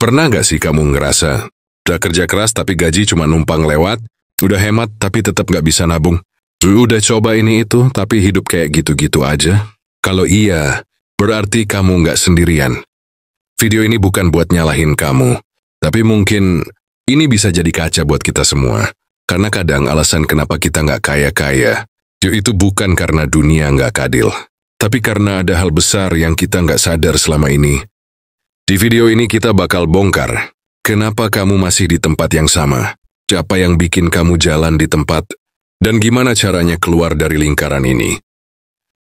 Pernah nggak sih kamu ngerasa, udah kerja keras tapi gaji cuma numpang lewat, udah hemat tapi tetap nggak bisa nabung, udah coba ini itu tapi hidup kayak gitu-gitu aja? Kalau iya, berarti kamu nggak sendirian. Video ini bukan buat nyalahin kamu, tapi mungkin ini bisa jadi kaca buat kita semua. Karena kadang alasan kenapa kita nggak kaya-kaya, yaitu bukan karena dunia nggak adil, tapi karena ada hal besar yang kita nggak sadar selama ini. Di video ini kita bakal bongkar, kenapa kamu masih di tempat yang sama, siapa yang bikin kamu jalan di tempat, dan gimana caranya keluar dari lingkaran ini.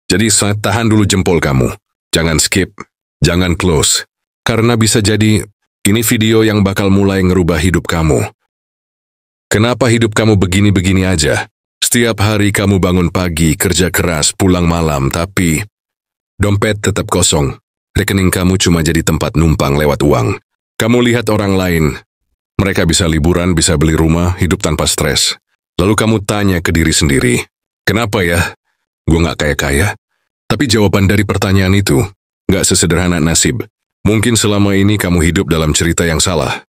Jadi tahan dulu jempol kamu, jangan skip, jangan close, karena bisa jadi ini video yang bakal mulai ngerubah hidup kamu. Kenapa hidup kamu begini-begini aja? Setiap hari kamu bangun pagi, kerja keras, pulang malam, tapi dompet tetap kosong. Rekening kamu cuma jadi tempat numpang lewat uang. Kamu lihat orang lain, mereka bisa liburan, bisa beli rumah, hidup tanpa stres. Lalu kamu tanya ke diri sendiri, kenapa ya? Gue nggak kaya-kaya? Tapi jawaban dari pertanyaan itu nggak sesederhana nasib. Mungkin selama ini kamu hidup dalam cerita yang salah.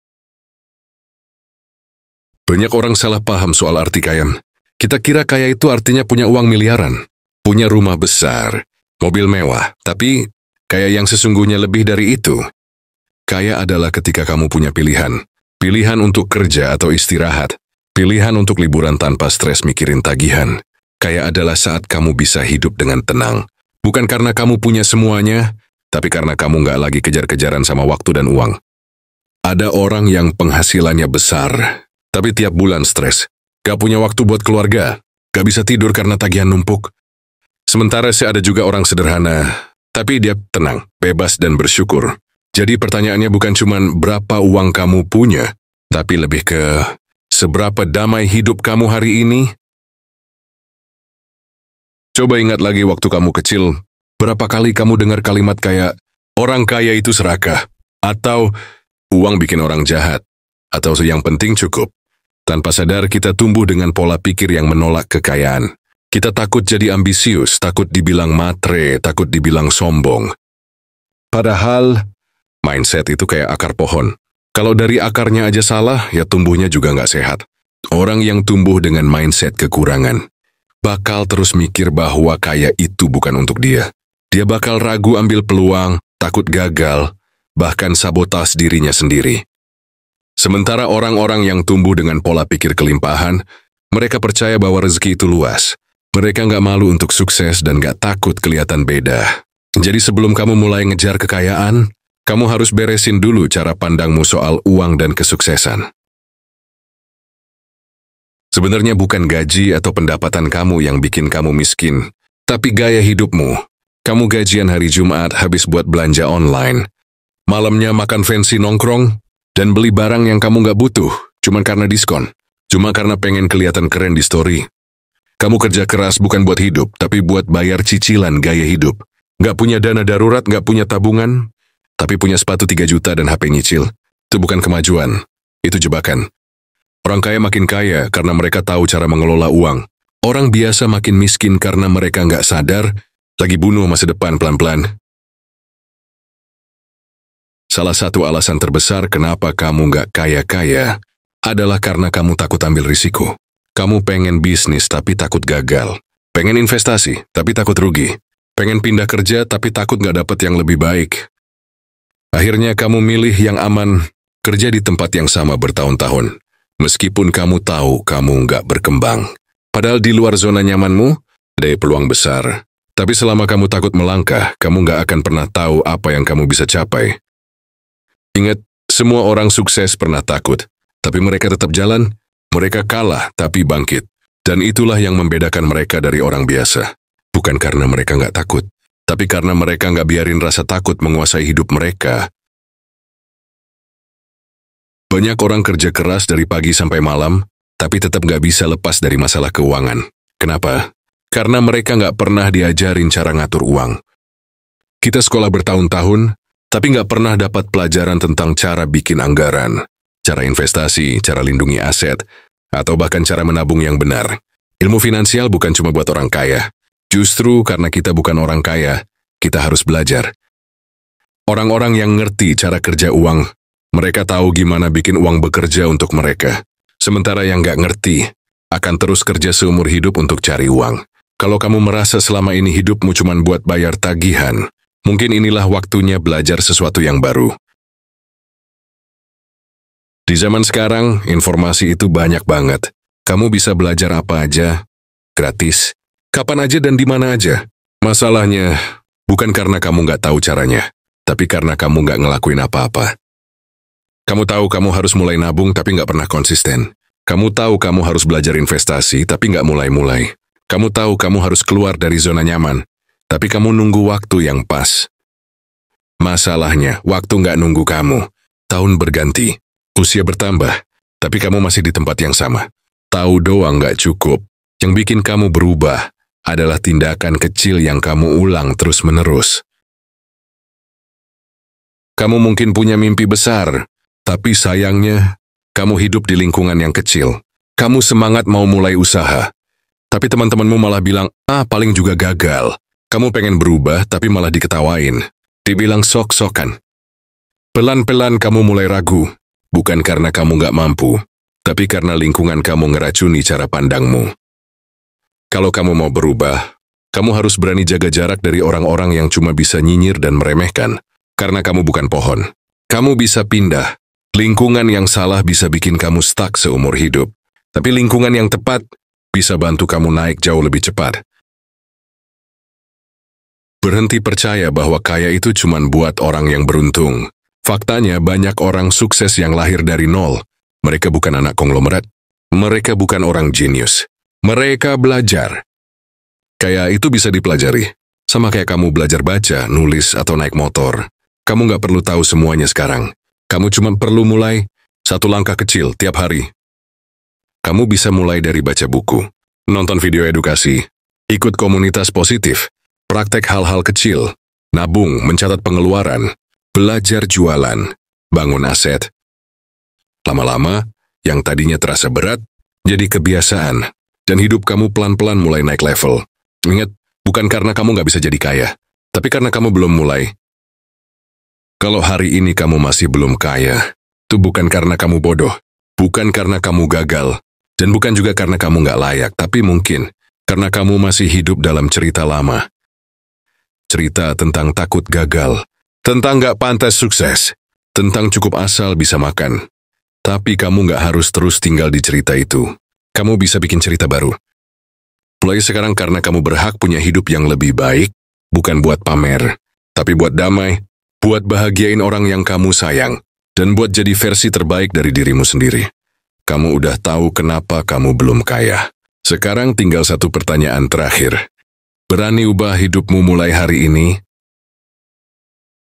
Banyak orang salah paham soal arti kaya. Kita kira kaya itu artinya punya uang miliaran, punya rumah besar, mobil mewah, tapi kaya yang sesungguhnya lebih dari itu. Kaya adalah ketika kamu punya pilihan. Pilihan untuk kerja atau istirahat. Pilihan untuk liburan tanpa stres mikirin tagihan. Kaya adalah saat kamu bisa hidup dengan tenang. Bukan karena kamu punya semuanya, tapi karena kamu nggak lagi kejar-kejaran sama waktu dan uang. Ada orang yang penghasilannya besar, tapi tiap bulan stres. Gak punya waktu buat keluarga. Gak bisa tidur karena tagihan numpuk. Sementara ada juga orang sederhana, tapi dia tenang, bebas, dan bersyukur. Jadi pertanyaannya bukan cuma berapa uang kamu punya, tapi lebih ke seberapa damai hidup kamu hari ini. Coba ingat lagi waktu kamu kecil, berapa kali kamu dengar kalimat kayak, orang kaya itu serakah, atau uang bikin orang jahat, atau yang penting cukup. Tanpa sadar kita tumbuh dengan pola pikir yang menolak kekayaan. Kita takut jadi ambisius, takut dibilang matre, takut dibilang sombong. Padahal, mindset itu kayak akar pohon. Kalau dari akarnya aja salah, ya tumbuhnya juga nggak sehat. Orang yang tumbuh dengan mindset kekurangan, bakal terus mikir bahwa kaya itu bukan untuk dia. Dia bakal ragu ambil peluang, takut gagal, bahkan sabotas dirinya sendiri. Sementara orang-orang yang tumbuh dengan pola pikir kelimpahan, mereka percaya bahwa rezeki itu luas. Mereka nggak malu untuk sukses dan nggak takut kelihatan beda. Jadi sebelum kamu mulai ngejar kekayaan, kamu harus beresin dulu cara pandangmu soal uang dan kesuksesan. Sebenarnya bukan gaji atau pendapatan kamu yang bikin kamu miskin, tapi gaya hidupmu. Kamu gajian hari Jumat habis buat belanja online. Malamnya makan fancy nongkrong, dan beli barang yang kamu nggak butuh, cuma karena diskon. Cuma karena pengen kelihatan keren di story. Kamu kerja keras bukan buat hidup, tapi buat bayar cicilan gaya hidup. Nggak punya dana darurat, nggak punya tabungan, tapi punya sepatu 3 juta dan HP nyicil. Itu bukan kemajuan, itu jebakan. Orang kaya makin kaya karena mereka tahu cara mengelola uang. Orang biasa makin miskin karena mereka nggak sadar, lagi bunuh masa depan pelan-pelan. Salah satu alasan terbesar kenapa kamu nggak kaya-kaya adalah karena kamu takut ambil risiko. Kamu pengen bisnis tapi takut gagal. Pengen investasi tapi takut rugi. Pengen pindah kerja tapi takut nggak dapet yang lebih baik. Akhirnya kamu milih yang aman, kerja di tempat yang sama bertahun-tahun. Meskipun kamu tahu kamu nggak berkembang. Padahal di luar zona nyamanmu, ada peluang besar. Tapi selama kamu takut melangkah, kamu nggak akan pernah tahu apa yang kamu bisa capai. Ingat, semua orang sukses pernah takut. Tapi mereka tetap jalan. Mereka kalah tapi bangkit. Dan itulah yang membedakan mereka dari orang biasa. Bukan karena mereka nggak takut, tapi karena mereka nggak biarin rasa takut menguasai hidup mereka. Banyak orang kerja keras dari pagi sampai malam, tapi tetap nggak bisa lepas dari masalah keuangan. Kenapa? Karena mereka nggak pernah diajarin cara ngatur uang. Kita sekolah bertahun-tahun, tapi nggak pernah dapat pelajaran tentang cara bikin anggaran, cara investasi, cara lindungi aset, atau bahkan cara menabung yang benar. Ilmu finansial bukan cuma buat orang kaya. Justru karena kita bukan orang kaya, kita harus belajar. Orang-orang yang ngerti cara kerja uang, Mereka tahu gimana bikin uang bekerja untuk mereka. Sementara yang nggak ngerti, akan terus kerja seumur hidup untuk cari uang. Kalau kamu merasa selama ini hidupmu cuma buat bayar tagihan, mungkin inilah waktunya belajar sesuatu yang baru. Di zaman sekarang, informasi itu banyak banget. Kamu bisa belajar apa aja, gratis, kapan aja dan di mana aja. Masalahnya, bukan karena kamu nggak tahu caranya, tapi karena kamu nggak ngelakuin apa-apa. Kamu tahu kamu harus mulai nabung tapi nggak pernah konsisten. Kamu tahu kamu harus belajar investasi tapi nggak mulai-mulai. Kamu tahu kamu harus keluar dari zona nyaman, tapi kamu nunggu waktu yang pas. Masalahnya, waktu nggak nunggu kamu. Tahun berganti, usia bertambah, tapi kamu masih di tempat yang sama. Tahu doang nggak cukup. Yang bikin kamu berubah adalah tindakan kecil yang kamu ulang terus-menerus. Kamu mungkin punya mimpi besar, tapi sayangnya, kamu hidup di lingkungan yang kecil. Kamu semangat mau mulai usaha, tapi teman-temanmu malah bilang, paling juga gagal. Kamu pengen berubah, tapi malah diketawain. Dibilang sok-sokan. Pelan-pelan kamu mulai ragu, bukan karena kamu nggak mampu, tapi karena lingkungan kamu ngeracuni cara pandangmu. Kalau kamu mau berubah, kamu harus berani jaga jarak dari orang-orang yang cuma bisa nyinyir dan meremehkan. Karena kamu bukan pohon. Kamu bisa pindah. Lingkungan yang salah bisa bikin kamu stuck seumur hidup. Tapi lingkungan yang tepat bisa bantu kamu naik jauh lebih cepat. Berhenti percaya bahwa kaya itu cuma buat orang yang beruntung. Faktanya banyak orang sukses yang lahir dari nol. Mereka bukan anak konglomerat. Mereka bukan orang jenius. Mereka belajar. Kaya itu bisa dipelajari. Sama kayak kamu belajar baca, nulis, atau naik motor. Kamu nggak perlu tahu semuanya sekarang. Kamu cuma perlu mulai satu langkah kecil tiap hari. Kamu bisa mulai dari baca buku, nonton video edukasi, ikut komunitas positif, praktek hal-hal kecil, nabung, mencatat pengeluaran, belajar jualan, bangun aset. Lama-lama, yang tadinya terasa berat, jadi kebiasaan, dan hidup kamu pelan-pelan mulai naik level. Ingat, bukan karena kamu nggak bisa jadi kaya, tapi karena kamu belum mulai. Kalau hari ini kamu masih belum kaya, itu bukan karena kamu bodoh, bukan karena kamu gagal, dan bukan juga karena kamu nggak layak, tapi mungkin karena kamu masih hidup dalam cerita lama. Cerita tentang takut gagal, tentang nggak pantas sukses, tentang cukup asal bisa makan. Tapi kamu nggak harus terus tinggal di cerita itu. Kamu bisa bikin cerita baru. Mulai sekarang karena kamu berhak punya hidup yang lebih baik, bukan buat pamer, tapi buat damai, buat bahagiain orang yang kamu sayang, dan buat jadi versi terbaik dari dirimu sendiri. Kamu udah tahu kenapa kamu belum kaya. Sekarang tinggal satu pertanyaan terakhir. Berani ubah hidupmu mulai hari ini?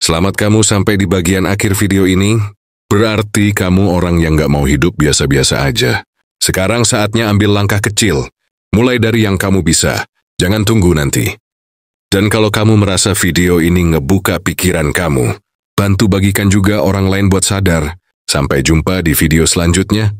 Selamat kamu sampai di bagian akhir video ini. Berarti kamu orang yang gak mau hidup biasa-biasa aja. Sekarang saatnya ambil langkah kecil. Mulai dari yang kamu bisa. Jangan tunggu nanti. Dan kalau kamu merasa video ini ngebuka pikiran kamu, bantu bagikan juga orang lain buat sadar. Sampai jumpa di video selanjutnya.